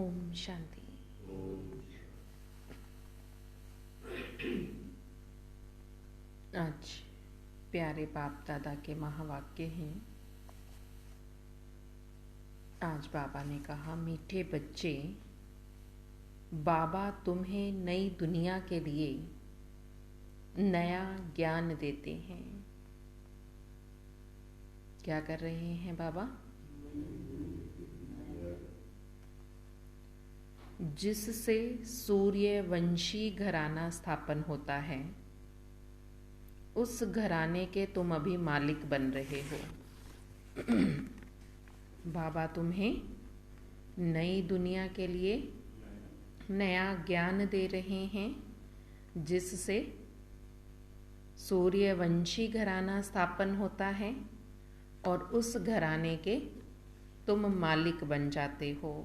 ओम शांति। आज प्यारे बाप दादा के महावाक्य हैं। आज बाबा ने कहा, मीठे बच्चे, बाबा तुम्हें नई दुनिया के लिए नया ज्ञान देते हैं। क्या कर रहे हैं बाबा? जिससे सूर्यवंशी घराना स्थापन होता है, उस घराने के तुम अभी मालिक बन रहे हो। बाबा तुम्हें नई दुनिया के लिए नया ज्ञान दे रहे हैं, जिससे सूर्यवंशी घराना स्थापन होता है और उस घराने के तुम मालिक बन जाते हो।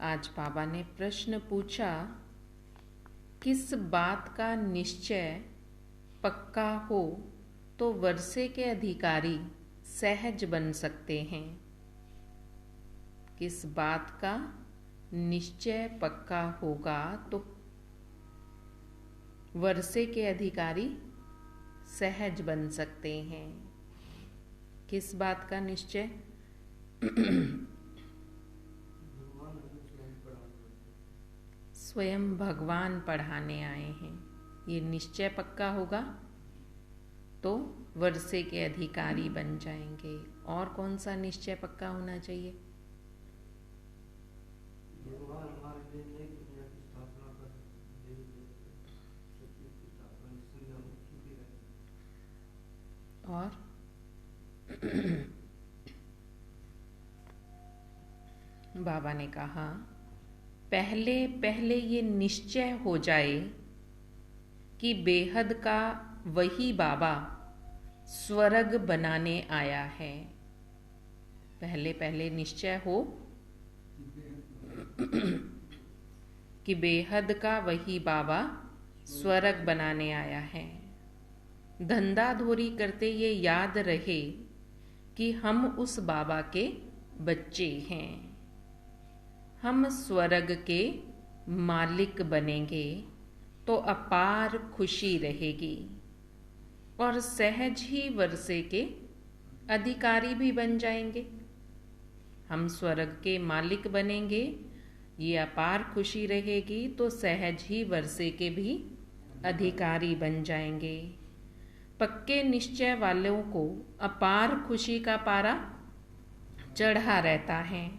आज बाबा ने प्रश्न पूछा, किस बात का निश्चय पक्का हो तो वर्षे के अधिकारी सहज बन सकते हैं? किस बात का निश्चय पक्का होगा तो वर्षे के अधिकारी सहज बन सकते हैं? किस बात का निश्चय? स्वयं भगवान पढ़ाने आए हैं। ये निश्चय पक्का होगा तो वर्षे के अधिकारी बन जाएंगे। और कौन सा निश्चय पक्का होना चाहिए? और बाबा ने कहा, पहले पहले ये निश्चय हो जाए कि बेहद का वही बाबा स्वर्ग बनाने आया है। पहले पहले निश्चय हो कि बेहद का वही बाबा स्वर्ग बनाने आया है। धंधाधोरी करते ये याद रहे कि हम उस बाबा के बच्चे हैं। हम स्वर्ग के मालिक बनेंगे तो अपार खुशी रहेगी और सहज ही वर्षे के अधिकारी भी बन जाएंगे। हम स्वर्ग के मालिक बनेंगे, ये अपार खुशी रहेगी तो सहज ही वर्षे के भी अधिकारी बन जाएंगे। पक्के निश्चय वालों को अपार खुशी का पारा चढ़ा रहता है।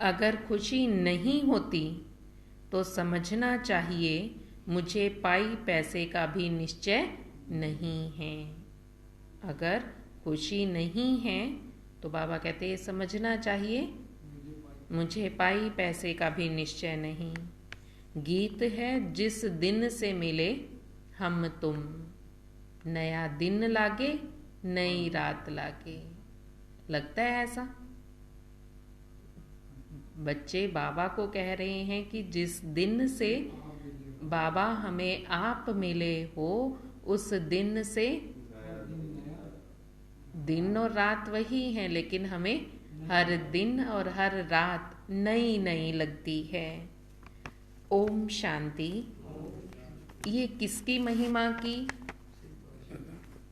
अगर खुशी नहीं होती तो समझना चाहिए मुझे पाई पैसे का भी निश्चय नहीं है। अगर खुशी नहीं है तो बाबा कहते हैं समझना चाहिए मुझे पाई पैसे का भी निश्चय नहीं। गीत है जिस दिन से मिले हम तुम, नया दिन लागे नई रात लागे। लगता है ऐसा? बच्चे बाबा को कह रहे हैं कि जिस दिन से बाबा हमें आप मिले हो, उस दिन से दिन और रात वही है, लेकिन हमें हर दिन और हर रात नई नई लगती है। ओम शांति। ये किसकी महिमा की?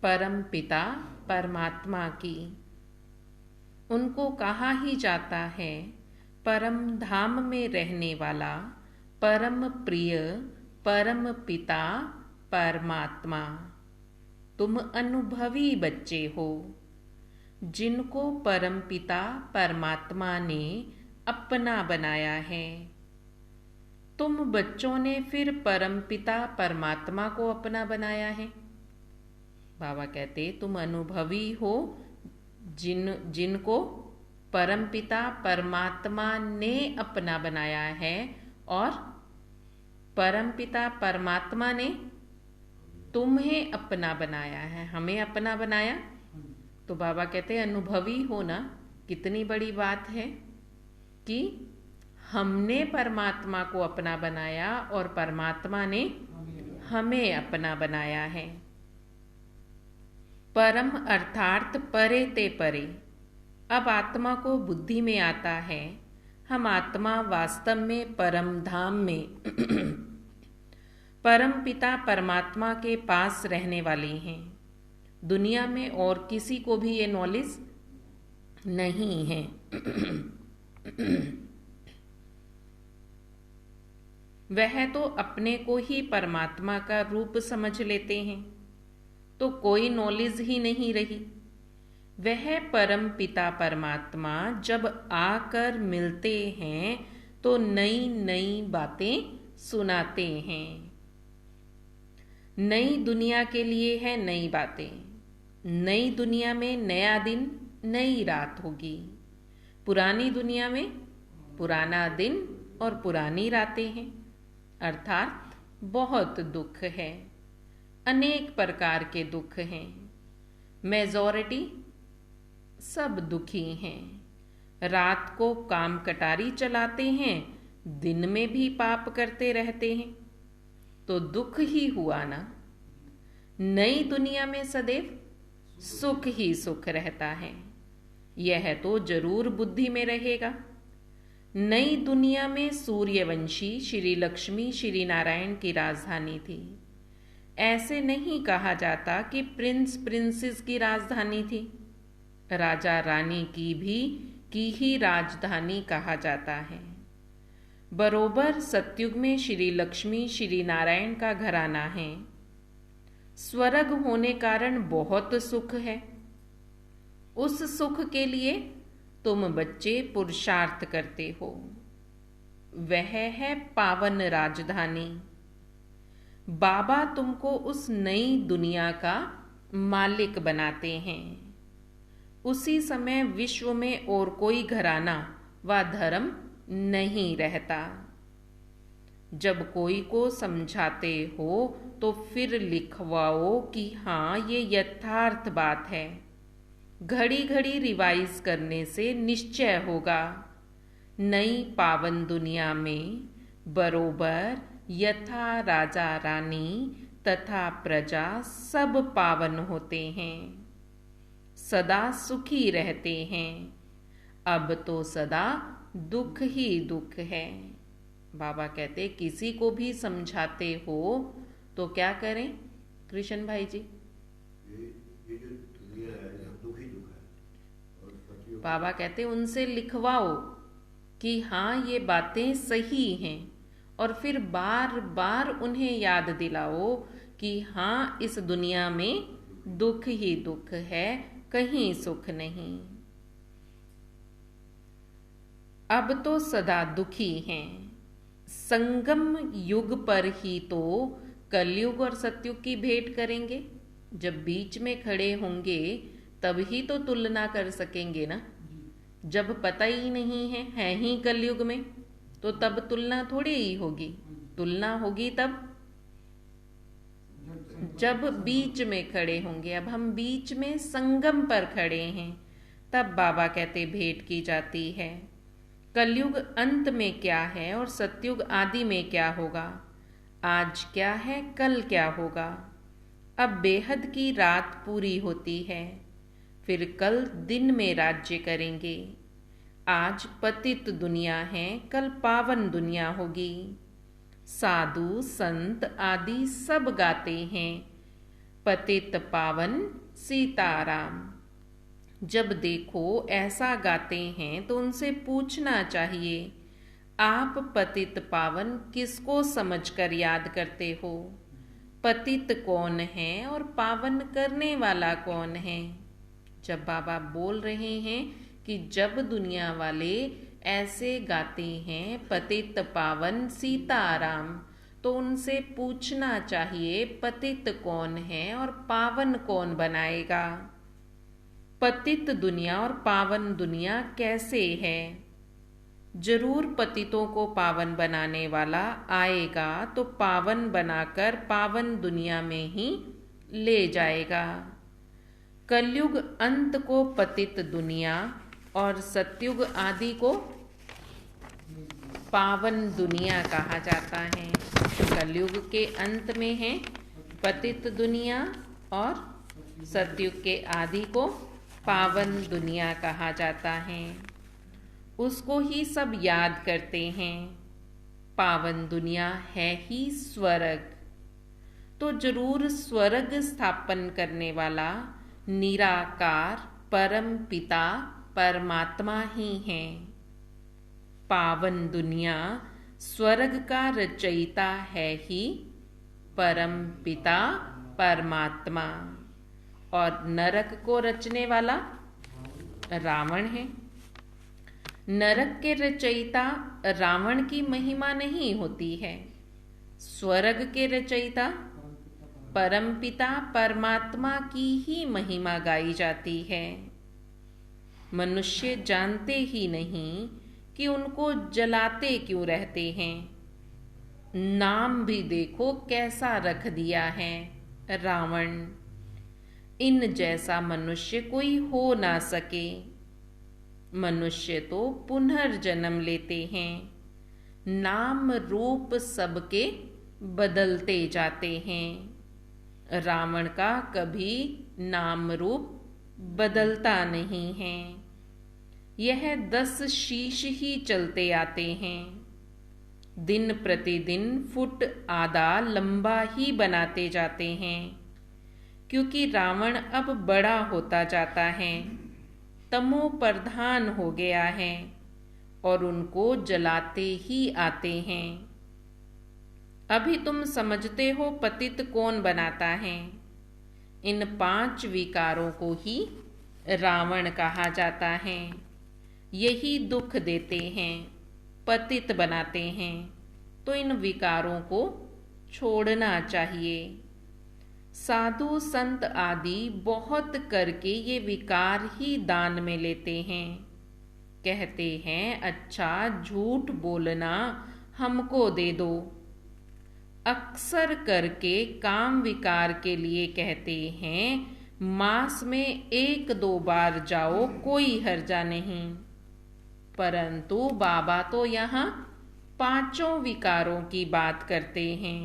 परम पिता परमात्मा की। उनको कहा ही जाता है परम धाम में रहने वाला परम प्रिय परम पिता परमात्मा। तुम अनुभवी बच्चे हो जिनको परम पिता परमात्मा ने अपना बनाया है। तुम बच्चों ने फिर परम पिता परमात्मा को अपना बनाया है। बाबा कहते तुम अनुभवी हो जिनको परमपिता परमात्मा ने अपना बनाया है, और परमपिता परमात्मा ने तुम्हें अपना बनाया है। हमें अपना बनाया तो बाबा कहते हैं अनुभवी होना। कितनी बड़ी बात है कि हमने परमात्मा को अपना बनाया और परमात्मा ने हमें अपना बनाया है। परम अर्थात परे ते परे। अब आत्मा को बुद्धि में आता है हम आत्मा वास्तव में परम धाम में परम पिता परमात्मा के पास रहने वाले हैं। दुनिया में और किसी को भी ये नॉलेज नहीं है। वह तो अपने को ही परमात्मा का रूप समझ लेते हैं, तो कोई नॉलेज ही नहीं रही। वह परम पिता परमात्मा जब आकर मिलते हैं तो नई नई बातें सुनाते हैं। नई दुनिया के लिए है नई बातें। नई दुनिया में नया दिन नई रात होगी। पुरानी दुनिया में पुराना दिन और पुरानी रातें हैं, अर्थात बहुत दुख है। अनेक प्रकार के दुख हैं। मेजॉरिटी सब दुखी हैं। रात को काम कटारी चलाते हैं, दिन में भी पाप करते रहते हैं, तो दुख ही हुआ ना। नई दुनिया में सदैव सुख ही सुख रहता है, यह तो जरूर बुद्धि में रहेगा। नई दुनिया में सूर्यवंशी श्री लक्ष्मी श्री नारायण की राजधानी थी। ऐसे नहीं कहा जाता कि प्रिंस प्रिंसेस की राजधानी थी। राजा रानी की ही राजधानी कहा जाता है। बरोबर सतयुग में श्री लक्ष्मी श्री नारायण का घराना है। स्वर्ग होने कारण बहुत सुख है। उस सुख के लिए तुम बच्चे पुरुषार्थ करते हो। वह है पावन राजधानी। बाबा तुमको उस नई दुनिया का मालिक बनाते हैं। उसी समय विश्व में और कोई घराना व धर्म नहीं रहता। जब कोई को समझाते हो तो फिर लिखवाओ कि हाँ ये यथार्थ बात है। घड़ी घड़ी रिवाइज करने से निश्चय होगा। नई पावन दुनिया में बरोबर यथा राजा रानी तथा प्रजा सब पावन होते हैं, सदा सुखी रहते हैं। अब तो सदा दुख ही दुख है। बाबा कहते किसी को भी समझाते हो तो क्या करें कृष्ण भाई जी? ये जो दुनिया है दुख ही दुख है। और बाबा कहते उनसे लिखवाओ कि हाँ ये बातें सही हैं, और फिर बार बार उन्हें याद दिलाओ कि हाँ इस दुनिया में दुख ही दुख है, कहीं सुख नहीं। अब तो सदा दुखी हैं। संगम युग पर ही तो कलयुग और सतयुग की भेंट करेंगे। जब बीच में खड़े होंगे तब ही तो तुलना कर सकेंगे ना। जब पता ही नहीं है ही कलयुग में, तो तब तुलना थोड़ी ही होगी। तुलना होगी तब जब बीच में खड़े होंगे। अब हम बीच में संगम पर खड़े हैं, तब बाबा कहते भेंट की जाती है। कलयुग अंत में क्या है और सतयुग आदि में क्या होगा, आज क्या है कल क्या होगा। अब बेहद की रात पूरी होती है, फिर कल दिन में राज्य करेंगे। आज पतित दुनिया है, कल पावन दुनिया होगी। साधु संत आदि सब गाते हैं पतित पावन सीताराम। जब देखो ऐसा गाते हैं तो उनसे पूछना चाहिए, आप पतित पावन किसको समझकर याद करते हो? पतित कौन है और पावन करने वाला कौन है? जब बाबा बोल रहे हैं कि जब दुनिया वाले ऐसे गाते हैं पतित पावन सीताराम, तो उनसे पूछना चाहिए पतित कौन है और पावन कौन बनाएगा। पतित दुनिया और पावन दुनिया कैसे है? जरूर पतितों को पावन बनाने वाला आएगा तो पावन बनाकर पावन दुनिया में ही ले जाएगा। कलयुग अंत को पतित दुनिया और सतयुग आदि को पावन दुनिया कहा जाता है। कलयुग के अंत में है पतित दुनिया और सतयुग के आदि को पावन दुनिया कहा जाता है। उसको ही सब याद करते हैं। पावन दुनिया है ही स्वर्ग, तो जरूर स्वर्ग स्थापन करने वाला निराकार परम पिता परमात्मा ही है। पावन दुनिया स्वर्ग का रचयिता है ही परम पिता परमात्मा, और नरक को रचने वाला रावण है। नरक के रचयिता रावण की महिमा नहीं होती है, स्वर्ग के रचयिता परमपिता परमात्मा की ही महिमा गाई जाती है। मनुष्य जानते ही नहीं कि उनको जलाते क्यों रहते हैं। नाम भी देखो कैसा रख दिया है, रावण। इन जैसा मनुष्य कोई हो ना सके। मनुष्य तो पुनर्जन्म लेते हैं, नाम रूप सबके बदलते जाते हैं। रावण का कभी नाम रूप बदलता नहीं है। यह 10 शीश ही चलते आते हैं, दिन प्रतिदिन फुट आधा लंबा ही बनाते जाते हैं, क्योंकि रावण अब बड़ा होता जाता है, तमो प्रधान हो गया है और उनको जलाते ही आते हैं। अभी तुम समझते हो पतित कौन बनाता है। इन 5 विकारों को ही रावण कहा जाता है। यही दुख देते हैं, पतित बनाते हैं, तो इन विकारों को छोड़ना चाहिए। साधु संत आदि बहुत करके ये विकार ही दान में लेते हैं। कहते हैं अच्छा झूठ बोलना हमको दे दो। अक्सर करके काम विकार के लिए कहते हैं मास में 1-2 बार जाओ, कोई हर्जा नहीं। परंतु बाबा तो यहाँ 5 विकारों की बात करते हैं।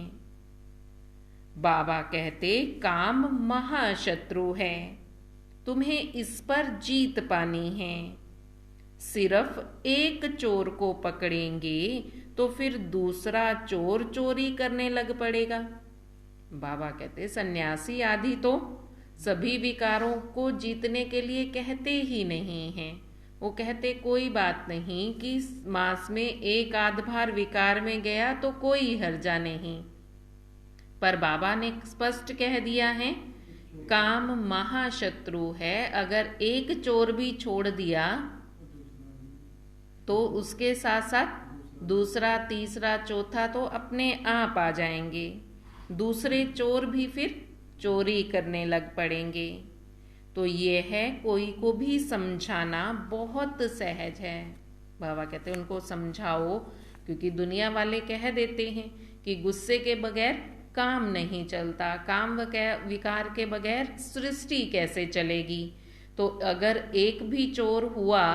बाबा कहते काम महाशत्रु है, तुम्हें इस पर जीत पानी है। सिर्फ एक चोर को पकड़ेंगे तो फिर दूसरा चोर चोरी करने लग पड़ेगा। बाबा कहते सन्यासी आदि तो सभी विकारों को जीतने के लिए कहते ही नहीं हैं। वो कहते कोई बात नहीं कि मास में 1-8 बार विकार में गया तो कोई हर्जा नहीं। पर बाबा ने स्पष्ट कह दिया है काम महाशत्रु है। अगर एक चोर भी छोड़ दिया तो उसके साथ साथ दूसरा, तीसरा, चौथा तो अपने आप आ जाएंगे। दूसरे चोर भी फिर चोरी करने लग पड़ेंगे। तो ये है कोई को भी समझाना बहुत सहज है। बाबा कहते हैं उनको समझाओ, क्योंकि दुनिया वाले कह देते हैं कि गुस्से के बगैर काम नहीं चलता, काम विकार के बगैर सृष्टि कैसे चलेगी। तो अगर एक भी चोर हुआ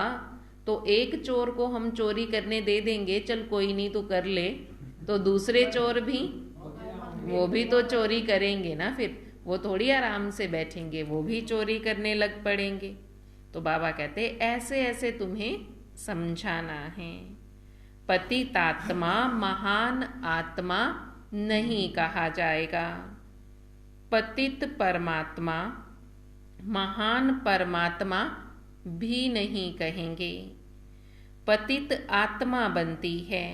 तो एक चोर को हम चोरी करने दे देंगे, चल कोई नहीं तो कर ले, तो दूसरे चोर भी वो भी तो चोरी करेंगे ना। फिर वो थोड़ी आराम से बैठेंगे, वो भी चोरी करने लग पड़ेंगे। तो बाबा कहते ऐसे ऐसे तुम्हें समझाना है। पतितात्मा महान आत्मा नहीं कहा जाएगा। पतित परमात्मा महान परमात्मा भी नहीं कहेंगे। पतित आत्मा बनती है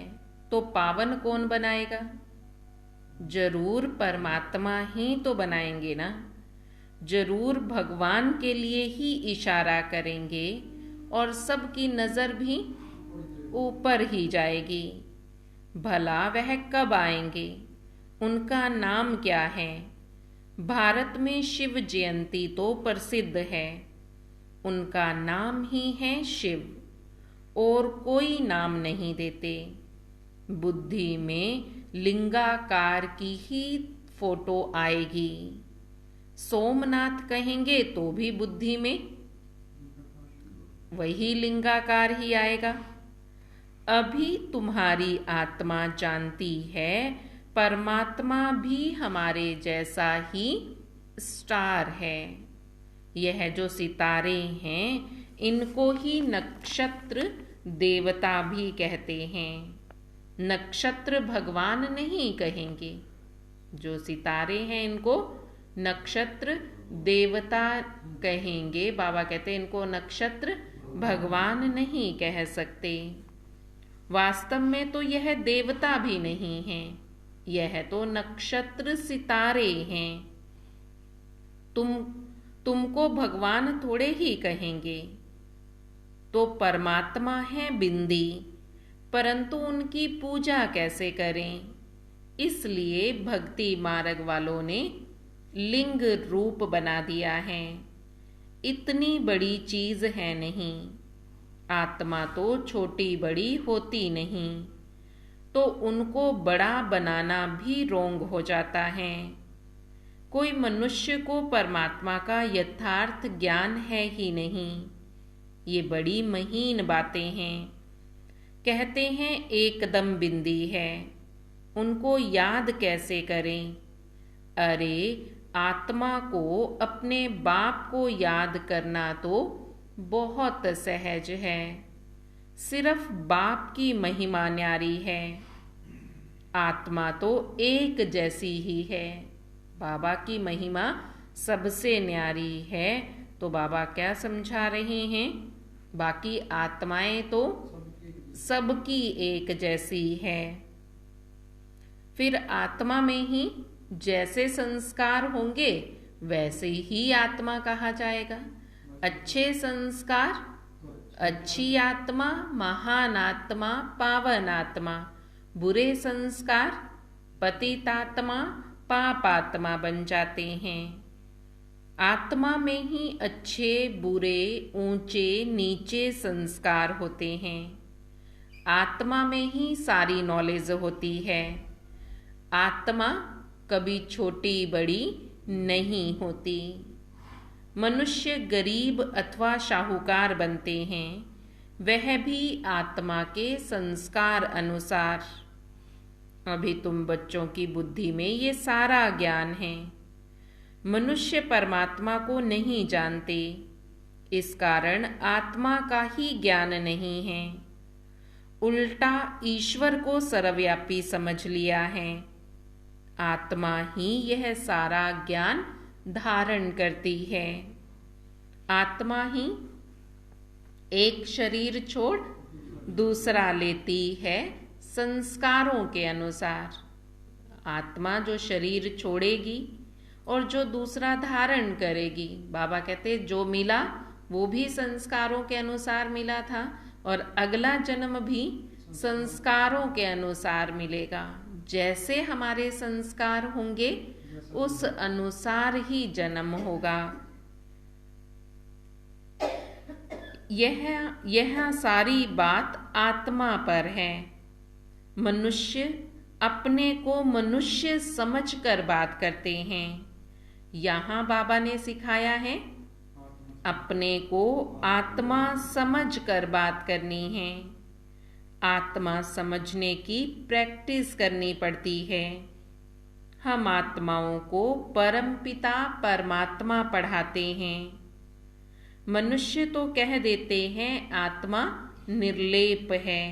तो पावन कौन बनाएगा? जरूर परमात्मा ही तो बनाएंगे ना। जरूर भगवान के लिए ही इशारा करेंगे और सबकी नजर भी ऊपर ही जाएगी। भला वह कब आएंगे? उनका नाम क्या है? भारत में शिव जयंती तो प्रसिद्ध है, उनका नाम ही है शिव, और कोई नाम नहीं देते। बुद्धि में लिंगाकार की ही फोटो आएगी। सोमनाथ कहेंगे तो भी बुद्धि में वही लिंगाकार ही आएगा। अभी तुम्हारी आत्मा जानती है परमात्मा भी हमारे जैसा ही स्टार है। यह जो सितारे हैं इनको ही नक्षत्र देवता भी कहते हैं, नक्षत्र भगवान नहीं कहेंगे। जो सितारे हैं इनको नक्षत्र देवता कहेंगे। बाबा कहते हैं इनको नक्षत्र भगवान नहीं कह सकते। वास्तव में तो यह देवता भी नहीं है, यह तो नक्षत्र सितारे हैं। तुमको भगवान थोड़े ही कहेंगे। तो परमात्मा है बिंदी, परंतु उनकी पूजा कैसे करें? इसलिए भक्ति मार्ग वालों ने लिंग रूप बना दिया है। इतनी बड़ी चीज है नहीं, आत्मा तो छोटी बड़ी होती नहीं, तो उनको बड़ा बनाना भी रोंग हो जाता है। कोई मनुष्य को परमात्मा का यथार्थ ज्ञान है ही नहीं। ये बड़ी महीन बातें हैं। कहते हैं एकदम बिंदी है, उनको याद कैसे करें? अरे आत्मा को अपने बाप को याद करना तो बहुत सहज है। सिर्फ बाप की महिमा न्यारी है, आत्मा तो एक जैसी ही है। बाबा की महिमा सबसे न्यारी है। तो बाबा क्या समझा रहे हैं? बाकी आत्माएं तो सबकी एक जैसी है। फिर आत्मा में ही जैसे संस्कार होंगे वैसे ही आत्मा कहा जाएगा। अच्छे संस्कार अच्छी आत्मा, महान आत्मा, पावन आत्मा। बुरे संस्कार पतितात्मा, पापात्मा बन जाते हैं। आत्मा में ही अच्छे बुरे ऊंचे नीचे संस्कार होते हैं। आत्मा में ही सारी नॉलेज होती है। आत्मा कभी छोटी बड़ी नहीं होती। मनुष्य गरीब अथवा शाहूकार बनते हैं, वह भी आत्मा के संस्कार अनुसार। अभी तुम बच्चों की बुद्धि में ये सारा ज्ञान है। मनुष्य परमात्मा को नहीं जानते, इस कारण आत्मा का ही ज्ञान नहीं है। उल्टा ईश्वर को सर्वव्यापी समझ लिया है। आत्मा ही यह सारा ज्ञान धारण करती है। आत्मा ही एक शरीर छोड़ दूसरा लेती है संस्कारों के अनुसार। आत्मा जो शरीर छोड़ेगी और जो दूसरा धारण करेगी, बाबा कहते जो मिला वो भी संस्कारों के अनुसार मिला था और अगला जन्म भी संस्कारों के अनुसार मिलेगा। जैसे हमारे संस्कार होंगे उस अनुसार ही जन्म होगा। यह सारी बात आत्मा पर है। मनुष्य अपने को मनुष्य समझकर बात करते हैं। यहाँ बाबा ने सिखाया है अपने को आत्मा समझकर बात करनी है। आत्मा समझने की प्रैक्टिस करनी पड़ती है। हम आत्माओं को परमपिता परमात्मा पढ़ाते हैं। मनुष्य तो कह देते हैं आत्मा निर्लेप है।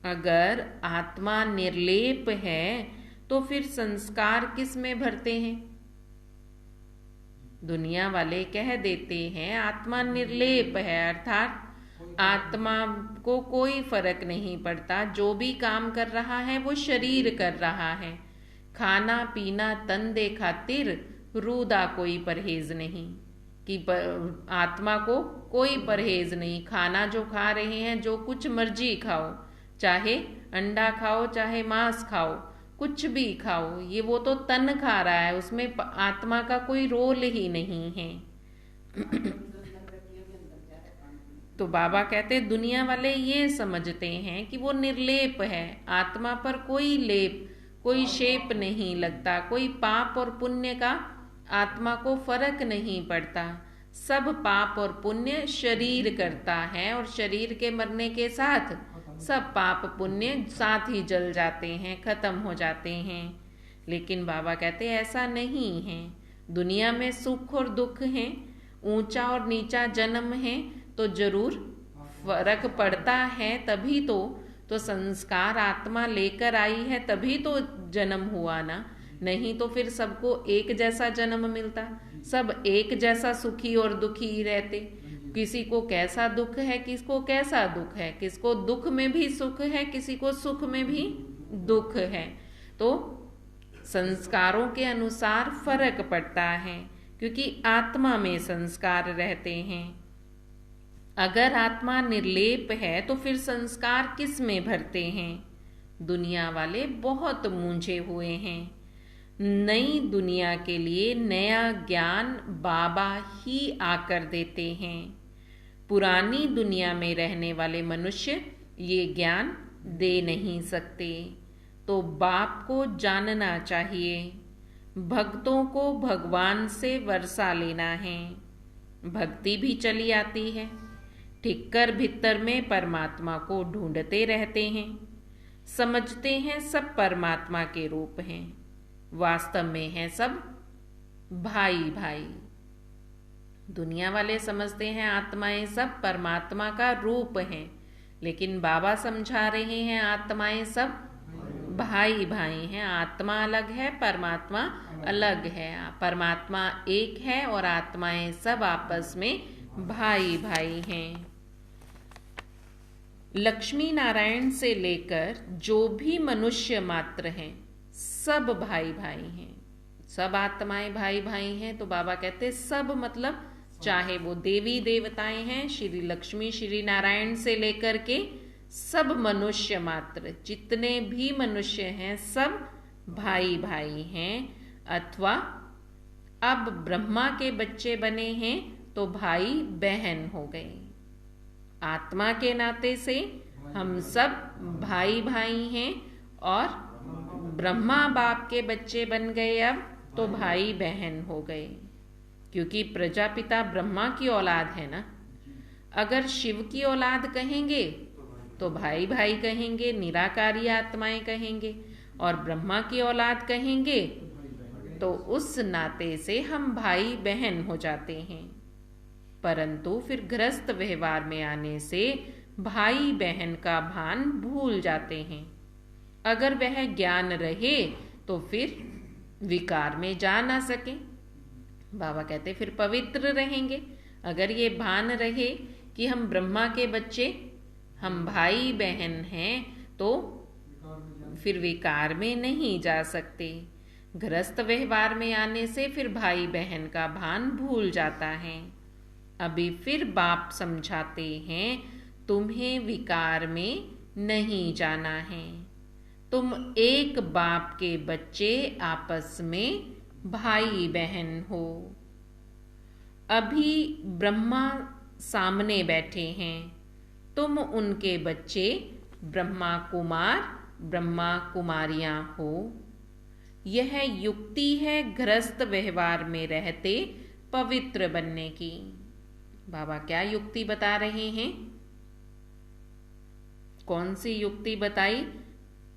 अगर आत्मा निर्लेप है तो फिर संस्कार किस में भरते हैं? दुनिया वाले कह देते हैं आत्मा निर्लेप है, अर्थात आत्मा को कोई फर्क नहीं पड़ता। जो भी काम कर रहा है वो शरीर कर रहा है। खाना पीना तन दे खातिर रूदा कोई परहेज नहीं, कि आत्मा को कोई परहेज नहीं। खाना जो खा रहे हैं जो कुछ मर्जी खाओ, चाहे अंडा खाओ चाहे मांस खाओ, कुछ भी खाओ, ये वो तो तन खा रहा है, उसमें आत्मा का कोई रोल ही नहीं है। तो बाबा कहते दुनिया वाले ये समझते हैं कि वो निर्लेप है, आत्मा पर कोई लेप कोई शेप नहीं लगता, कोई पाप और पुण्य का आत्मा को फर्क नहीं पड़ता। सब पाप और पुण्य शरीर करता है और शरीर के मरने के साथ सब पाप पुण्य साथ ही जल जाते हैं, खत्म हो जाते हैं। लेकिन बाबा कहते ऐसा नहीं है। दुनिया में सुख और दुख हैं, ऊंचा और नीचा जन्म है तो जरूर फर्क पड़ता है तभी तो संस्कार आत्मा लेकर आई है तभी तो जन्म हुआ ना, नहीं तो फिर सबको एक जैसा जन्म मिलता, सब एक जैसा सुखी और दुखी ही रहते। किसी को कैसा दुख है, किसको कैसा दुख है, किसको दुख में भी सुख है, किसी को सुख में भी दुख है। तो संस्कारों के अनुसार फर्क पड़ता है, क्योंकि आत्मा में संस्कार रहते हैं। अगर आत्मा निर्लेप है तो फिर संस्कार किस में भरते हैं? दुनिया वाले बहुत मूंझे हुए हैं। नई दुनिया के लिए नया ज्ञान बाबा ही आकर देते हैं। पुरानी दुनिया में रहने वाले मनुष्य ये ज्ञान दे नहीं सकते। तो बाप को जानना चाहिए, भक्तों को भगवान से वर्षा लेना है। भक्ति भी चली आती है, ठिक्कर भीतर में परमात्मा को ढूंढते रहते हैं, समझते हैं सब परमात्मा के रूप हैं, वास्तव में है सब भाई भाई। दुनिया वाले समझते हैं आत्माएं सब परमात्मा का रूप हैं, लेकिन बाबा समझा रहे हैं आत्माएं सब भाई भाई हैं। आत्मा अलग है, परमात्मा अलग है। परमात्मा एक है और आत्माएं सब आपस में भाई भाई हैं। लक्ष्मी नारायण से लेकर जो भी मनुष्य मात्र हैं सब भाई भाई हैं, सब आत्माएं भाई भाई हैं। तो बाबा कहते सब मतलब चाहे वो देवी देवताएं हैं, श्री लक्ष्मी श्री नारायण से लेकर के सब मनुष्य मात्र, जितने भी मनुष्य हैं सब भाई भाई हैं। अथवा अब ब्रह्मा के बच्चे बने हैं तो भाई बहन हो गए। आत्मा के नाते से हम सब भाई भाई हैं, और ब्रह्मा बाप के बच्चे बन गए अब तो भाई बहन हो गए, क्योंकि प्रजापिता ब्रह्मा की औलाद है ना। अगर शिव की औलाद कहेंगे तो भाई भाई कहेंगे, निराकारी आत्माएं कहेंगे, और ब्रह्मा की औलाद कहेंगे तो उस नाते से हम भाई बहन हो जाते हैं। परंतु फिर गृहस्थ व्यवहार में आने से भाई बहन का भान भूल जाते हैं। अगर वह ज्ञान रहे तो फिर विकार में जा ना सके। बाबा कहते फिर पवित्र रहेंगे। अगर ये भान रहे कि हम ब्रह्मा के बच्चे, हम भाई बहन हैं, तो फिर विकार में नहीं जा सकते। गृहस्थ व्यवहार में आने से फिर भाई बहन का भान भूल जाता है। अभी फिर बाप समझाते हैं तुम्हें विकार में नहीं जाना है, तुम एक बाप के बच्चे आपस में भाई बहन हो। अभी ब्रह्मा सामने बैठे हैं, तुम उनके बच्चे ब्रह्मा कुमार ब्रह्मा कुमारियां हो। यह युक्ति है गृहस्थ व्यवहार में रहते पवित्र बनने की। बाबा क्या युक्ति बता रहे हैं? कौन सी युक्ति बताई?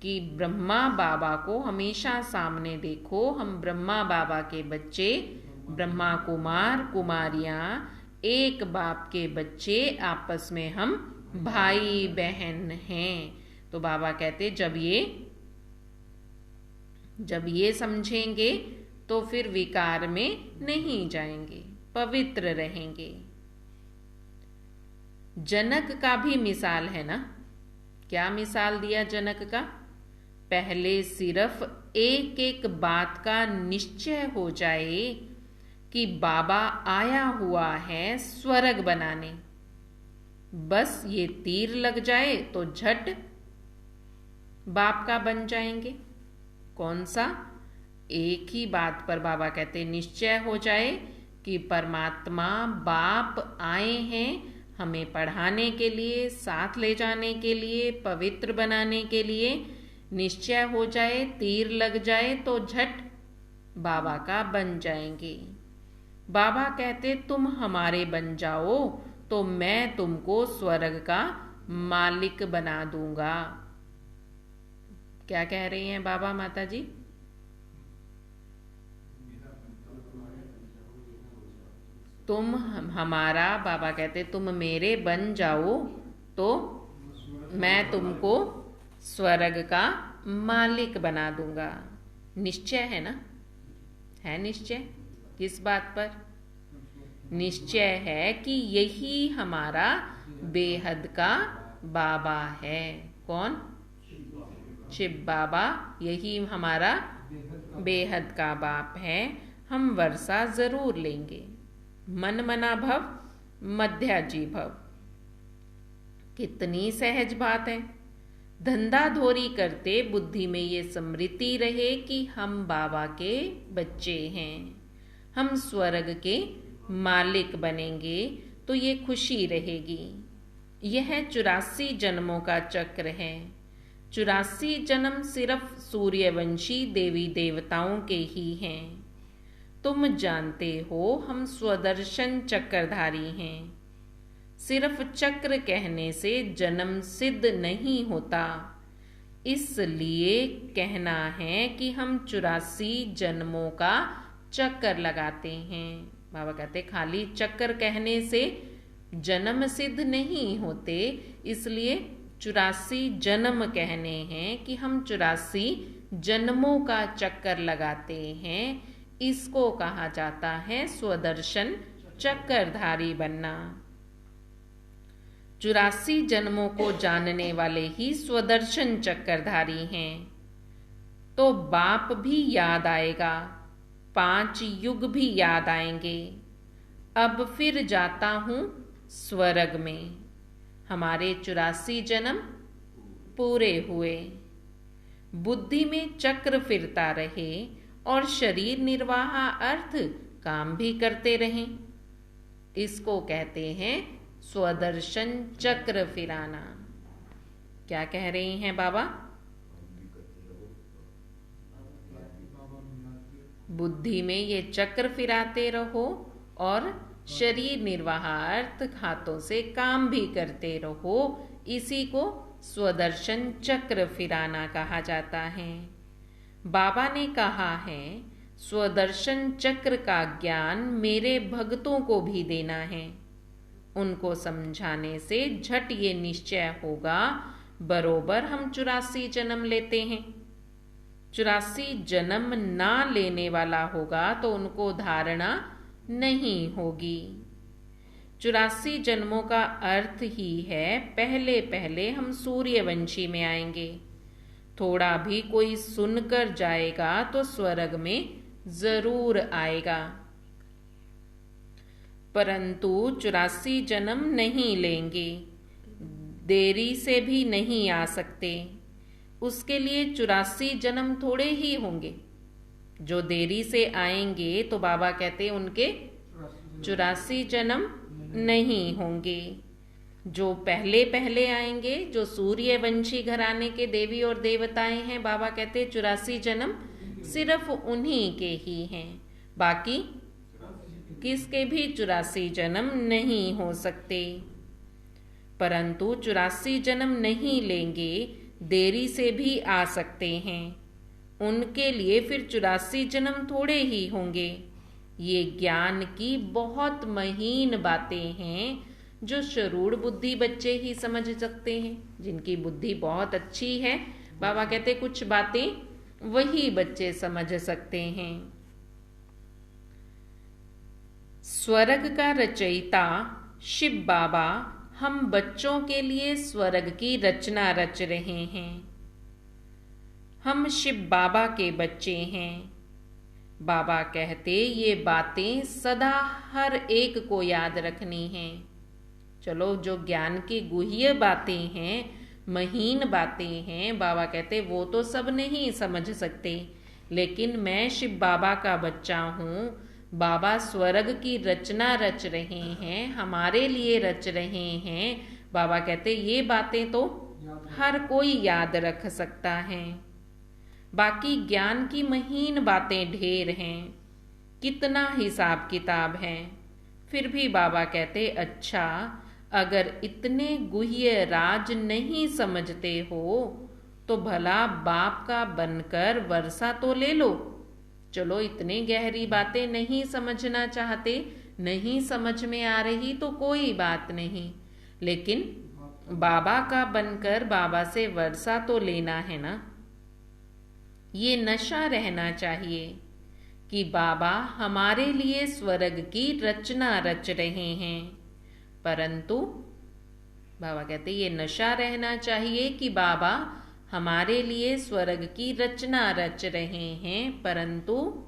कि ब्रह्मा बाबा को हमेशा सामने देखो, हम ब्रह्मा बाबा के बच्चे, ब्रह्मा कुमार कुमारियां, एक बाप के बच्चे, आपस में हम भाई बहन हैं। तो बाबा कहते जब ये समझेंगे तो फिर विकार में नहीं जाएंगे, पवित्र रहेंगे। जनक का भी मिसाल है ना। क्या मिसाल दिया जनक का? पहले सिर्फ एक एक बात का निश्चय हो जाए कि बाबा आया हुआ है स्वर्ग बनाने, बस ये तीर लग जाए तो झट बाप का बन जाएंगे। कौन सा? एक ही बात पर बाबा कहते निश्चय हो जाए कि परमात्मा बाप आए हैं हमें पढ़ाने के लिए, साथ ले जाने के लिए, पवित्र बनाने के लिए। निश्चय हो जाए, तीर लग जाए तो झट बाबा का बन जाएंगे। बाबा कहते तुम हमारे बन जाओ तो मैं तुमको स्वर्ग का मालिक बना दूंगा। क्या कह रही हैं बाबा माता जी? तुम हमारा, बाबा कहते तुम मेरे बन जाओ तो मैं तुमको स्वर्ग का मालिक बना दूंगा। निश्चय है ना? है निश्चय किस बात पर? निश्चय है कि यही हमारा बेहद का बाबा है। कौन? शिव बाबा, यही हमारा बेहद का बाप है। हम वर्षा जरूर लेंगे। मन मना भव मध्याजी भव। कितनी सहज बात है। धंधाधोरी करते बुद्धि में ये स्मृति रहे कि हम बाबा के बच्चे हैं, हम स्वर्ग के मालिक बनेंगे, तो ये खुशी रहेगी। यह 84 जन्मों का चक्र है। 84 जन्म सिर्फ सूर्यवंशी देवी देवताओं के ही हैं। तुम जानते हो हम स्वदर्शन चक्रधारी हैं। सिर्फ चक्र कहने से जन्म सिद्ध नहीं होता, इसलिए कहना है कि हम 84 जन्मों का चक्कर लगाते हैं। बाबा कहते खाली चक्कर कहने से जन्म सिद्ध नहीं होते, इसलिए 84 जन्म कहने हैं कि हम 84 जन्मों का चक्कर लगाते हैं। इसको कहा जाता है स्वदर्शन चक्रधारी बनना। 84 जन्मों को जानने वाले ही स्वदर्शन चक्रधारी हैं। तो बाप भी याद आएगा, 5 युग भी याद आएंगे। अब फिर जाता हूं स्वर्ग में। हमारे 84 जन्म पूरे हुए। बुद्धि में चक्र फिरता रहे और शरीर निर्वाह अर्थ काम भी करते रहें। इसको कहते हैं स्वदर्शन चक्र फिराना। क्या कह रहे हैं बाबा? बुद्धि में ये चक्र फिराते रहो और शरीर निर्वाह अर्थ हाथों से काम भी करते रहो। इसी को स्वदर्शन चक्र फिराना कहा जाता है। बाबा ने कहा है स्वदर्शन चक्र का ज्ञान मेरे भक्तों को भी देना है। उनको समझाने से झट ये निश्चय होगा बरोबर हम 84 जन्म लेते हैं। 84 जन्म ना लेने वाला होगा तो उनको धारणा नहीं होगी। 84 जन्मों का अर्थ ही है पहले पहले हम सूर्यवंशी में आएंगे। थोड़ा भी कोई सुनकर जाएगा तो स्वर्ग में जरूर आएगा, परंतु 84 जन्म नहीं लेंगे, देरी से भी नहीं आ सकते। उसके लिए 84 जन्म थोड़े ही होंगे। जो देरी से आएंगे तो बाबा कहते उनके 84 जन्म नहीं होंगे। जो पहले पहले आएंगे, जो सूर्यवंशी घराने के देवी और देवताएं हैं, बाबा कहते 84 जन्म सिर्फ उन्हीं के ही हैं। बाकी किसके भी 84 जन्म नहीं हो सकते। परंतु 84 जन्म नहीं लेंगे, देरी से भी आ सकते हैं। उनके लिए फिर 84 जन्म थोड़े ही होंगे। ये ज्ञान की बहुत महीन बातें हैं जो शरूर बुद्धि बच्चे ही समझ सकते हैं। जिनकी बुद्धि बहुत अच्छी है, बाबा कहते कुछ बातें वही बच्चे समझ सकते हैं। स्वर्ग का रचयिता शिव बाबा हम बच्चों के लिए स्वर्ग की रचना रच रहे हैं। हम शिव बाबा के बच्चे हैं। बाबा कहते ये बातें सदा हर एक को याद रखनी हैं। चलो जो ज्ञान की गुह्य बातें हैं, महीन बातें हैं, बाबा कहते वो तो सब नहीं समझ सकते, लेकिन मैं शिव बाबा का बच्चा हूँ। बाबा स्वर्ग की रचना रच रहे हैं, हमारे लिए रच रहे हैं। बाबा कहते ये बातें तो हर कोई याद रख सकता है। बाकी ज्ञान की महीन बातें ढेर हैं, कितना हिसाब किताब है। फिर भी बाबा कहते अच्छा, अगर इतने गुह्य राज नहीं समझते हो तो भला बाप का बनकर वर्षा तो ले लो। चलो इतने गहरी बातें नहीं समझना चाहते, नहीं समझ में आ रही तो कोई बात नहीं, लेकिन बाबा का बनकर बाबा से वर्षा तो लेना है ना। ये नशा रहना चाहिए कि बाबा हमारे लिए स्वर्ग की रचना रच रहे हैं। परंतु बाबा कहते ये नशा रहना चाहिए कि बाबा हमारे लिए स्वर्ग की रचना रच रहे हैं, परंतु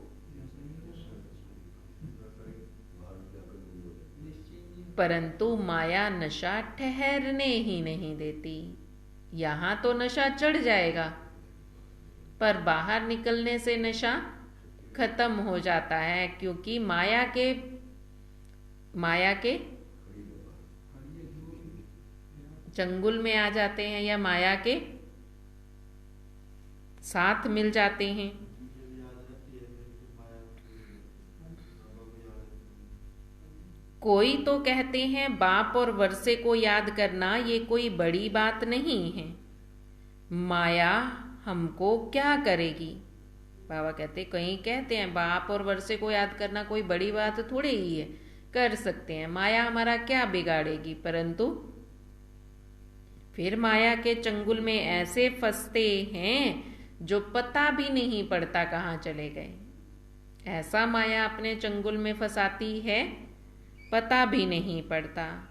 माया नशा ठहरने ही नहीं देती। यहां तो नशा चढ़ जाएगा, पर बाहर निकलने से नशा खत्म हो जाता है, क्योंकि माया के चंगुल में आ जाते हैं या माया के साथ मिल जाते हैं। कोई तो कहते हैं बाप और वर्षे को याद करना ये कोई बड़ी बात नहीं है, माया हमको क्या करेगी। बाबा कहते हैं बाप और वर्षे को याद करना कोई बड़ी बात थोड़ी ही है, कर सकते हैं, माया हमारा क्या बिगाड़ेगी। परंतु फिर माया के चंगुल में ऐसे फंसते हैं जो पता भी नहीं पड़ता कहाँ चले गए। ऐसा माया अपने चंगुल में फंसाती है, पता भी नहीं पड़ता।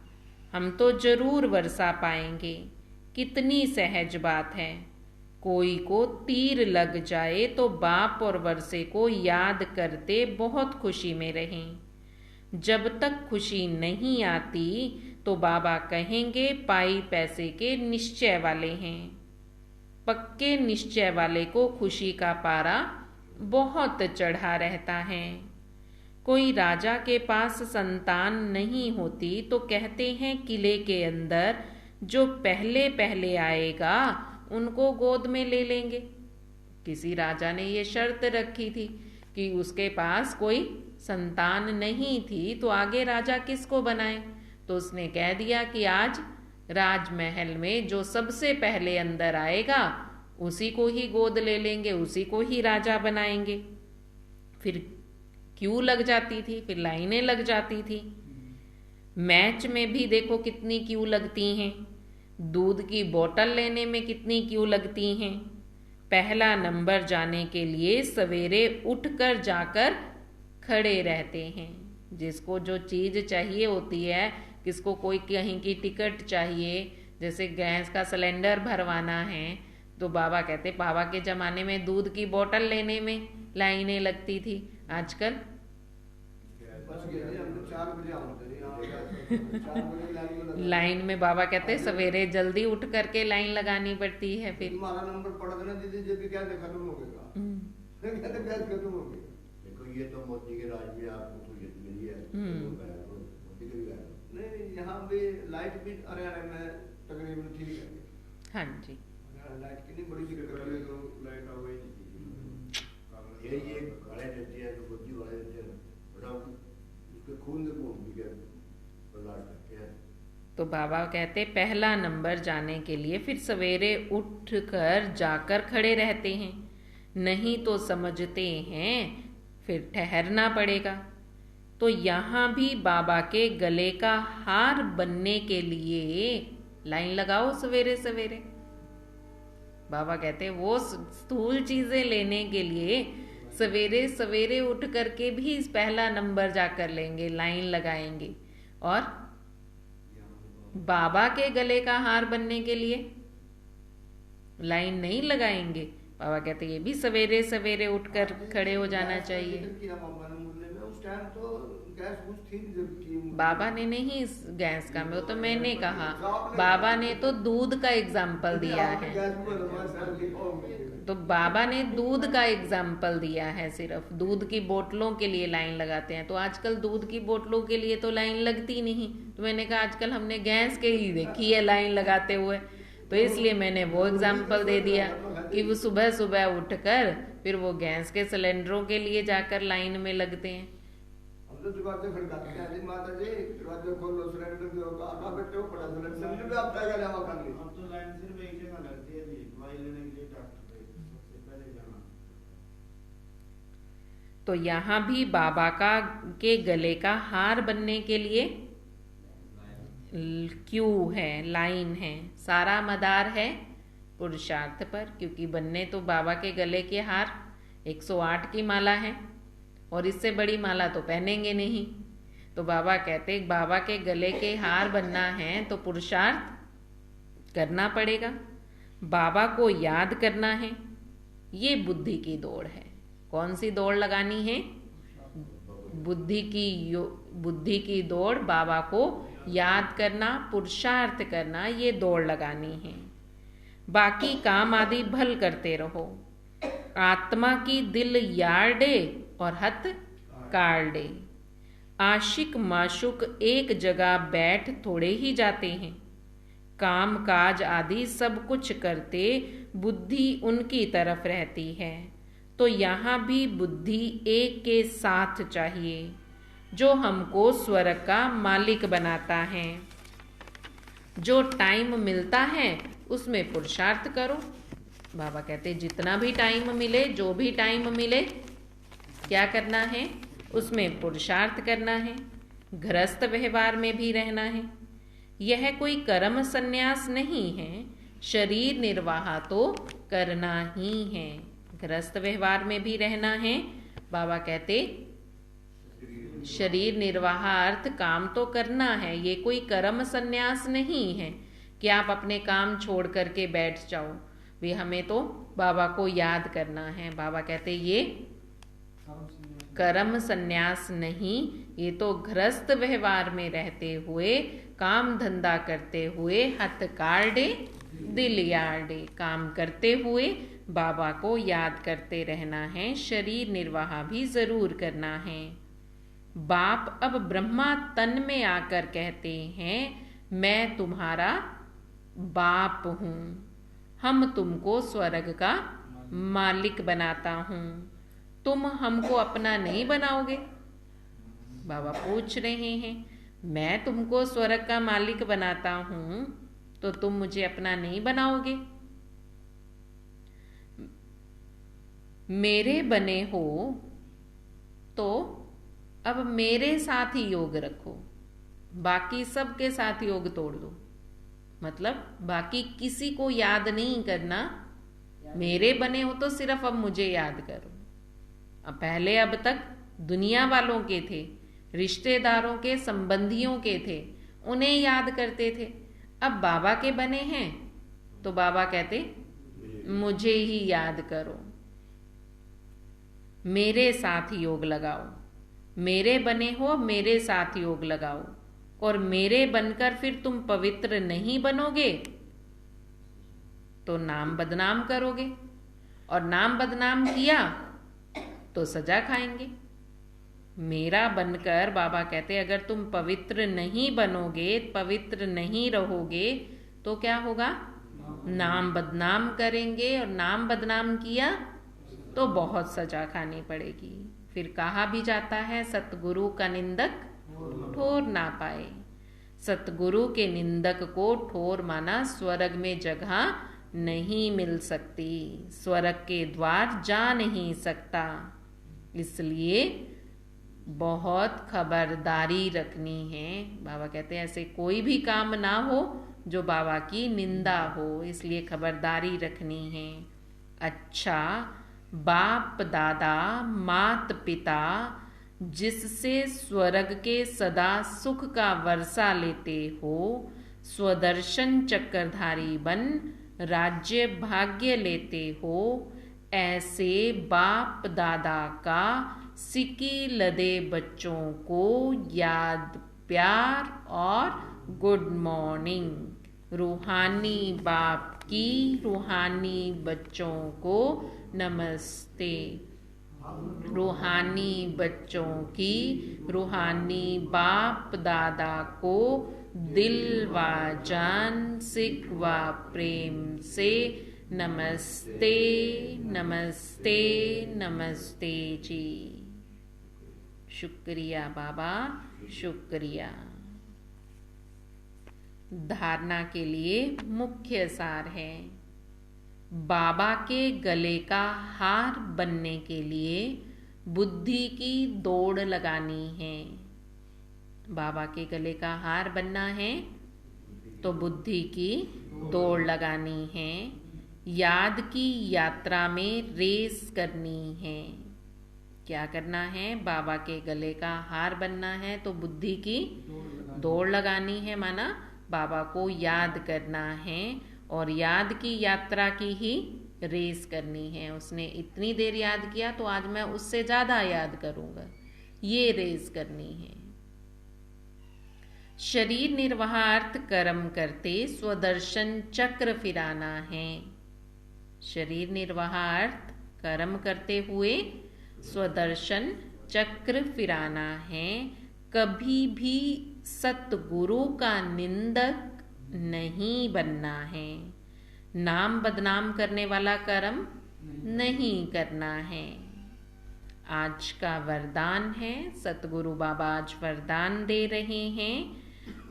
हम तो जरूर वर्षा पाएंगे, कितनी सहज बात है। कोई को तीर लग जाए तो बाप और वर्षे को याद करते बहुत खुशी में रहें। जब तक खुशी नहीं आती तो बाबा कहेंगे पाई पैसे के निश्चय वाले हैं। पक्के निश्चय वाले को खुशी का पारा बहुत चढ़ा रहता है। कोई राजा के पास संतान नहीं होती तो कहते हैं किले के अंदर जो पहले पहले आएगा उनको गोद में ले लेंगे। किसी राजा ने ये शर्त रखी थी कि उसके पास कोई संतान नहीं थी तो आगे राजा किसको बनाए, तो उसने कह दिया कि आज राजमहल में जो सबसे पहले अंदर आएगा उसी को ही गोद ले लेंगे, उसी को ही राजा बनाएंगे। फिर क्यों लग जाती थी, फिर लाइनें लग जाती थी। मैच में भी देखो कितनी क्यू लगती हैं, दूध की बोतल लेने में कितनी क्यू लगती हैं। पहला नंबर जाने के लिए सवेरे उठकर जाकर खड़े रहते हैं। जिसको जो चीज चाहिए होती है, किसको कोई कहीं की टिकट चाहिए, जैसे गैस का सिलेंडर भरवाना है, तो बाबा के जमाने में दूध की बोतल लेने में लाइनें लगती थी। आजकल लाइन में बाबा कहते सवेरे जल्दी उठ करके लाइन लगानी पड़ती है। फिर नंबर पड़ देना दीदी, जब भी क्या खत्म हो गया। देखो ये तो मोदी के राज में आपको सहूलियत मिली है। मोदी के भी नहीं, यहाँ भी लाइट भी हरियाणा में तकरीबन ठीक है। हाँ जी, लाइट की नहीं बड़ी दिक्कत है, तो लाइट आ गई ये गाड़े रहती है, बुद्धि वाले रहते हैं, उसके खून से खून भी बर्दाश्त करते हैं। तो बाबा कहते पहला नंबर जाने के लिए फिर सवेरे उठकर जाकर खड़े रहते हैं, नहीं तो समझते हैं फिर ठहरना पड़ेगा। तो यहाँ भी बाबा के गले का हार बनने के लिए लाइन लगाओ सवेरे सवेरे। बाबा कहते वो स्थूल चीजें लेने के लिए सवेरे सवेरे उठ करके भी पहला नंबर जाकर लेंगे, लाइन लगाएंगे। और बाबा के गले का हार बनने के लिए लाइन नहीं लगाएंगे। बाबा कहते ये भी सवेरे सवेरे उठकर खड़े हो जाना चाहिए। बाबा ने नहीं गैस का, वो तो मैंने कहा, बाबा ने तो दूध का एग्जाम्पल दिया है। तो बाबा ने दूध का एग्जाम्पल दिया है, सिर्फ दूध की बोतलों के लिए लाइन लगाते हैं। तो आजकल दूध की बोतलों के लिए तो लाइन लगती नहीं, तो मैंने कहा आजकल हमने गैस के ही देखी है लाइन लगाते हुए, तो इसलिए मैंने वो एग्जाम्पल दे दिया कि वो सुबह सुबह उठकर फिर वो गैस के सिलेंडरों के लिए जाकर लाइन में लगते हैं। दरवाजे खड़काते हैं, माता जी दरवाजे खोलो, सिलेंडर दो, आना बेटे वो पड़ा सिलेंडर समझ में आप टाइगर जावा कर ली। अब तो लाइन सिर्फ एक जगह लगती है जी, दवाई लेने के लिए डॉक्टर पे सबसे पहले जाना। तो यहाँ भी बाबा के गले का हार बनने के लिए क्यू है, लाइन है, सारा मदार है पुरुषार्थ पर, क्योंकि बनने तो बाबा के गले के हार 108 की माला है और इससे बड़ी माला तो पहनेंगे नहीं। तो बाबा कहते बाबा के गले के हार बनना है तो पुरुषार्थ करना पड़ेगा, बाबा को याद करना है। ये बुद्धि की दौड़ है। कौन सी दौड़ लगानी है? बुद्धि की दौड़, बाबा को याद करना, पुरुषार्थ करना, ये दौड़ लगानी है। बाकी काम आदि भल करते रहो। आत्मा की दिल यार डे और हथ कार डे। आशिक माशुक एक जगह बैठ थोड़े ही जाते हैं। काम काज आदि सब कुछ करते बुद्धि उनकी तरफ रहती है। तो यहाँ भी बुद्धि एक के साथ चाहिए जो हमको स्वर्ग का मालिक बनाता है। जो टाइम मिलता है उसमें पुरुषार्थ करो। बाबा कहते जितना भी टाइम मिले, जो भी टाइम मिले, क्या करना है? उसमें पुरुषार्थ करना है। गृहस्थ व्यवहार में भी रहना है। यह कोई कर्म संन्यास नहीं है, शरीर निर्वाह तो करना ही है। गृहस्थ व्यवहार में भी रहना है। बाबा कहते शरीर निर्वाह अर्थ काम तो करना है, ये कोई कर्म संन्यास नहीं है कि आप अपने काम छोड़ करके बैठ जाओ। भी हमें तो बाबा को याद करना है। बाबा कहते ये कर्म संन्यास नहीं, ये तो गृहस्थ व्यवहार में रहते हुए, काम धंधा करते हुए, हथ काटे दिल यार्डे, काम करते हुए बाबा को याद करते रहना है। शरीर निर्वाह भी जरूर करना है। बाप अब ब्रह्मा तन में आकर कहते हैं मैं तुम्हारा बाप हूँ, हम तुमको स्वर्ग का मालिक बनाता हूँ, तुम हमको अपना नहीं बनाओगे? बाबा पूछ रहे हैं मैं तुमको स्वर्ग का मालिक बनाता हूँ तो तुम मुझे अपना नहीं बनाओगे? मेरे बने हो तो अब मेरे साथ ही योग रखो, बाकी सबके साथ योग तोड़ दो। मतलब बाकी किसी को याद नहीं करना, मेरे बने हो तो सिर्फ अब मुझे याद करो। अब पहले अब तक दुनिया वालों के थे, रिश्तेदारों के, संबंधियों के थे, उन्हें याद करते थे। अब बाबा के बने हैं तो बाबा कहते मुझे ही याद करो, मेरे साथ योग लगाओ। मेरे बने हो, मेरे साथ योग लगाओ। और मेरे बनकर फिर तुम पवित्र नहीं बनोगे तो नाम बदनाम करोगे, और नाम बदनाम किया तो सजा खाएंगे। मेरा बनकर बाबा कहते अगर तुम पवित्र नहीं बनोगे, पवित्र नहीं रहोगे तो क्या होगा? नाम बदनाम करेंगे, और नाम बदनाम किया तो बहुत सजा खानी पड़ेगी। फिर कहा भी जाता है सतगुरु का निंदक ठोर ना पाए। सतगुरु के निंदक को ठोर माना स्वर्ग में जगह नहीं मिल सकती, स्वर्ग के द्वार जा नहीं सकता। इसलिए बहुत खबरदारी रखनी है। बाबा कहते हैं ऐसे कोई भी काम ना हो जो बाबा की निंदा हो, इसलिए खबरदारी रखनी है। अच्छा, बाप दादा मात पिता जिससे स्वर्ग के सदा सुख का वर्षा लेते हो, स्वदर्शन चक्रधारी बन राज्य भाग्य लेते हो, ऐसे बाप दादा का सिकी लदे बच्चों को याद, प्यार और गुड मॉर्निंग। रूहानी बाप की रूहानी बच्चों को नमस्ते। रूहानी बच्चों की रूहानी बाप दादा को दिल व जान, सिक व प्रेम से नमस्ते, नमस्ते, नमस्ते जी। शुक्रिया बाबा, शुक्रिया। धारणा के लिए मुख्य सार है, बाबा के गले का हार बनने के लिए बुद्धि की दौड़ लगानी है। बाबा के गले का हार बनना है तो बुद्धि की दौड़ लगानी है। याद की यात्रा में रेस करनी है। क्या करना है? बाबा के गले का हार बनना है, तो बुद्धि की दौड़ लगानी है, माना बाबा को याद करना है और याद की यात्रा की ही रेस करनी है। उसने इतनी देर याद किया तो आज मैं उससे ज्यादा याद करूंगा, ये रेस करनी है। शरीर निर्वाहार्थ कर्म करते स्वदर्शन चक्र फिराना है। शरीर निर्वाहार्थ कर्म करते हुए स्वदर्शन चक्र फिराना है। कभी भी सतगुरु का निंदक नहीं बनना है। नाम बदनाम करने वाला कर्म नहीं करना है। आज का वरदान है, सतगुरु बाबा आज वरदान दे रहे हैं,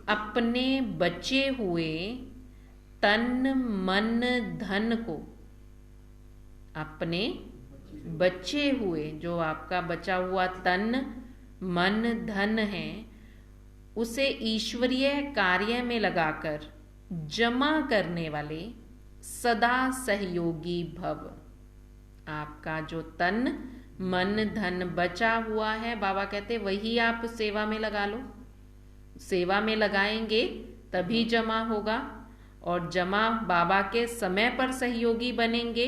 अपने बचे हुए तन मन धन को, अपने बचे हुए जो आपका बचा हुआ तन मन धन है, उसे ईश्वरीय कार्य में लगाकर जमा करने वाले सदा सहयोगी भव। आपका जो तन मन धन बचा हुआ है, बाबा कहते वही आप सेवा में लगा लो। सेवा में लगाएंगे तभी जमा होगा, और जमा बाबा के समय पर सहयोगी बनेंगे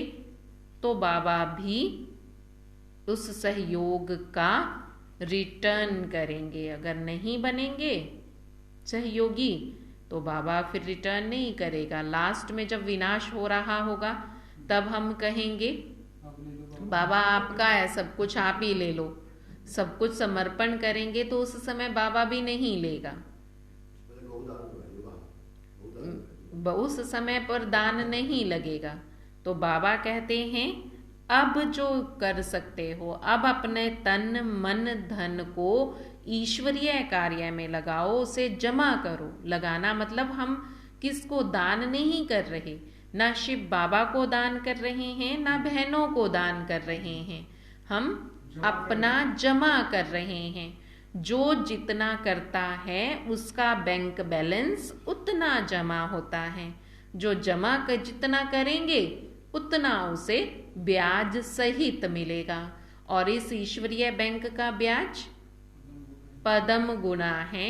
तो बाबा भी उस सहयोग का रिटर्न करेंगे। अगर नहीं बनेंगे सहयोगी तो बाबा फिर रिटर्न नहीं करेगा। लास्ट में जब विनाश हो रहा होगा तब हम कहेंगे बाबा आपका है, सब कुछ आप ही ले लो, सब कुछ समर्पण करेंगे, तो उस समय बाबा भी नहीं लेगा। उस समय पर दान नहीं लगेगा। तो बाबा कहते हैं अब जो कर सकते हो, अब अपने तन मन धन को ईश्वरीय कार्य में लगाओ, उसे जमा करो। लगाना मतलब हम किसको दान नहीं कर रहे, ना शिव बाबा को दान कर रहे हैं, ना बहनों को दान कर रहे हैं, हम अपना जमा कर रहे हैं। जो जितना करता है उसका बैंक बैलेंस उतना जमा होता है। जो जमा कर जितना करेंगे उतना उसे ब्याज सहित मिलेगा, और इस ईश्वरीय बैंक का ब्याज पदम गुना है।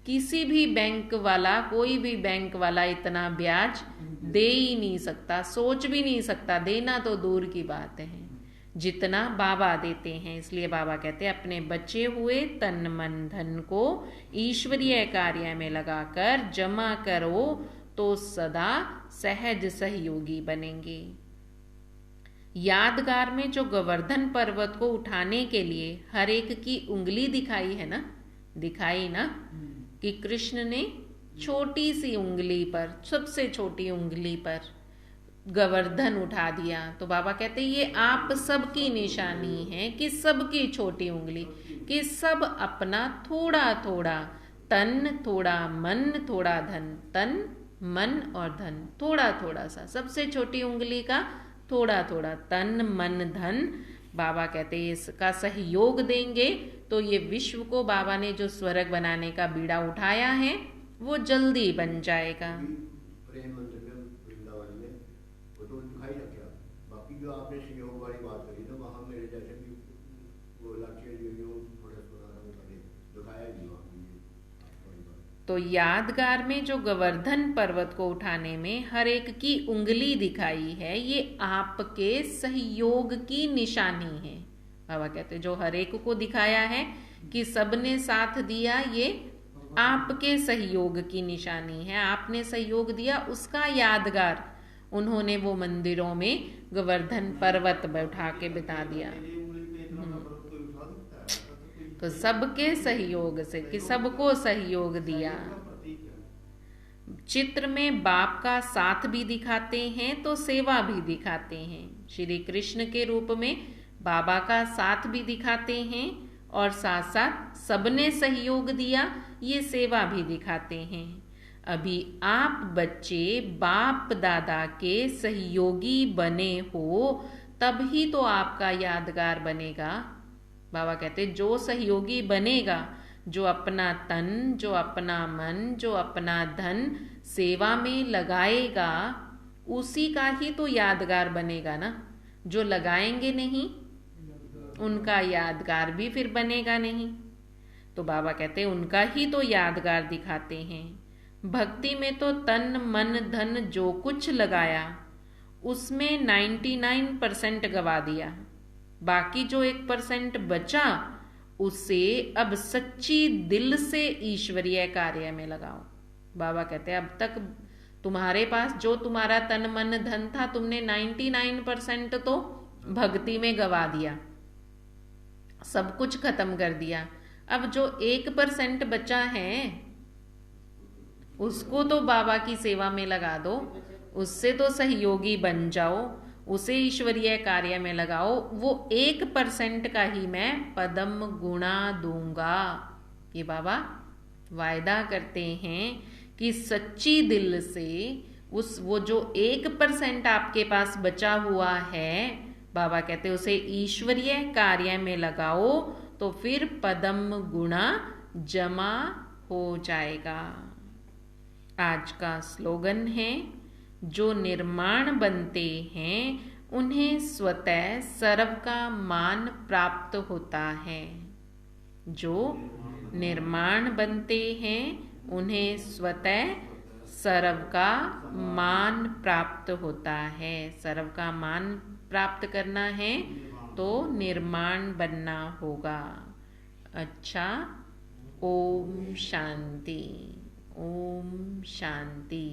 किसी भी बैंक वाला, कोई भी बैंक वाला इतना ब्याज दे ही नहीं सकता, सोच भी नहीं सकता, देना तो दूर की बात है, जितना बाबा देते हैं। इसलिए बाबा कहते हैं अपने बचे हुए तन मन धन को ईश्वरीय कार्य में लगाकर जमा करो तो सदा सहज सहयोगी बनेंगे। यादगार में जो गोवर्धन पर्वत को उठाने के लिए हर एक की उंगली दिखाई है ना, दिखाई ना, कि कृष्ण ने छोटी सी उंगली पर, सबसे छोटी उंगली पर गोवर्धन उठा दिया। तो बाबा कहते ये आप सबकी निशानी है कि सबकी छोटी उंगली, कि सब अपना थोड़ा थोड़ा तन, थोड़ा मन, थोड़ा धन, तन मन और धन थोड़ा थोड़ा सा, सबसे छोटी उंगली का थोड़ा थोड़ा तन मन धन, बाबा कहते हैं इसका सहयोग देंगे तो ये विश्व को बाबा ने जो स्वर्ग बनाने का बीड़ा उठाया है वो जल्दी बन जाएगा। प्रेम मंदिर में वृंदावन में वो तो दिखाई ना क्या, बाकी जो आपने सहयोग वाली बात करी तो वहाँ मेरे जैसे भी वो लाठी थोड़े दिखाया ही वहाँ। तो यादगार में जो गोवर्धन पर्वत को उठाने में हर एक की उंगली दिखाई है, ये आपके सहयोग की निशानी है। बाबा कहते जो हर एक को दिखाया है कि सबने साथ दिया, ये आपके सहयोग की निशानी है। आपने सहयोग दिया उसका यादगार उन्होंने वो मंदिरों में गोवर्धन पर्वत बैठा के बिता दिया। तो सबके सहयोग से, कि सबको सहयोग दिया। चित्र में बाप का साथ भी दिखाते हैं तो सेवा भी दिखाते हैं। श्री कृष्ण के रूप में बाबा का साथ भी दिखाते हैं और साथ साथ सबने सहयोग दिया, ये सेवा भी दिखाते हैं। अभी आप बच्चे बाप दादा के सहयोगी बने हो तभी तो आपका यादगार बनेगा। बाबा कहते जो सहयोगी बनेगा, जो अपना तन, जो अपना मन, जो अपना धन सेवा में लगाएगा उसी का ही तो यादगार बनेगा ना। जो लगाएंगे नहीं उनका यादगार भी फिर बनेगा नहीं। तो बाबा कहते हैं उनका ही तो यादगार दिखाते हैं। भक्ति में तो तन मन धन जो कुछ लगाया उसमें 99% गवा दिया, बाकी जो 1% बचा उसे अब सच्ची दिल से ईश्वरीय कार्य में लगाओ। बाबा कहते हैं अब तक तुम्हारे पास जो तुम्हारा तन मन धन था तुमने 99% तो भक्ति में गवा दिया, सब कुछ खत्म कर दिया। अब जो 1% बचा है उसको तो बाबा की सेवा में लगा दो, उससे तो सहयोगी बन जाओ, उसे ईश्वरीय कार्य में लगाओ। वो 1% का ही मैं पदम गुणा दूंगा। ये बाबा वायदा करते हैं कि सच्ची दिल से वो जो 1% आपके पास बचा हुआ है, बाबा कहते उसे ईश्वरीय कार्य में लगाओ तो फिर पदम गुणा जमा हो जाएगा। आज का स्लोगन है, जो निर्माण बनते हैं उन्हें स्वतः सर्व का मान प्राप्त होता है। जो निर्माण बनते हैं उन्हें स्वतः सर्व का मान प्राप्त होता है। सर्व का मान प्राप्त करना है तो निर्माण बनना होगा। अच्छा, ओम शांति, ओम शांति।